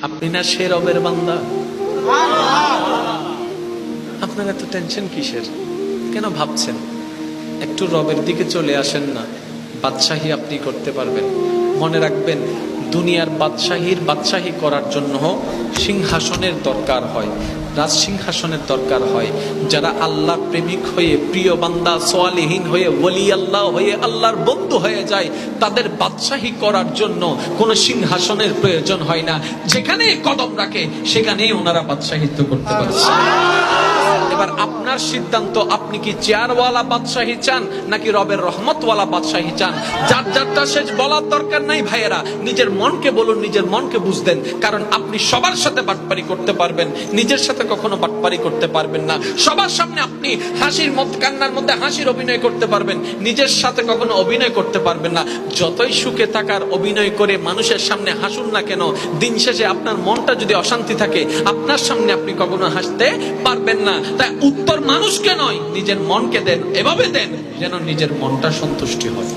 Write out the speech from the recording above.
আপনি না সে রবের বান্দা? আপনার এত টেনশন কিসের? কেন ভাবছেন? একটু রবের দিকে চলে আসেন না, বাদশাহী আপনি করতে পারবেন। মনে রাখবেন, দুনিয়ার বাদশাহী করার জন্য সিংহাসনের দরকার হয়, রাজ সিংহাসনের দরকার হয়। যারা আল্লাহর প্রেমিক হয়ে, প্রিয় বান্দা সালেহীন হয়ে, ওলি আল্লাহ হয়ে, আল্লাহর বন্ধু হয়ে যায়, তাদের বাদশাহী করার জন্য কোনো সিংহাসনের প্রয়োজন হয় না। যেখানে কদম রাখে সেখানেই ওনারা বাদশাহিত্ব করতে পারছে। এবার আপনার সিদ্ধান্ত, আপনি কি চেয়ারওয়ালা বাদশাহী চান নাকি রবের রহমতওয়ালা বাদশাহী চান? যার যারটা শেষ বলার দরকার নাই ভাইয়েরা, নিজের মনকে বলুন, নিজের মনকে বুঝতেন। কারণ আপনি সবার সাথে বাটপারি করতে পারবেন, নিজের সাথে কখনো বাটপারি করতে পারবেন না। সবার সামনে আপনি হাসির মধ্যে, কান্নার মধ্যে হাসির অভিনয় করতে পারবেন, নিজের সাথে কখনো অভিনয় করতে পারবেন না। যতই সুখে থাকার অভিনয় করে মানুষের সামনে হাসুন না কেন, দিন শেষে আপনার মনটা যদি অশান্তি থাকে, আপনার সামনে আপনি কখনো হাসতে পারবেন না। তাই উত্তর মানুষকে নয়, নিজের মনকে দেন, এভাবে দেন যেন নিজের মনটা সন্তুষ্টি হয়।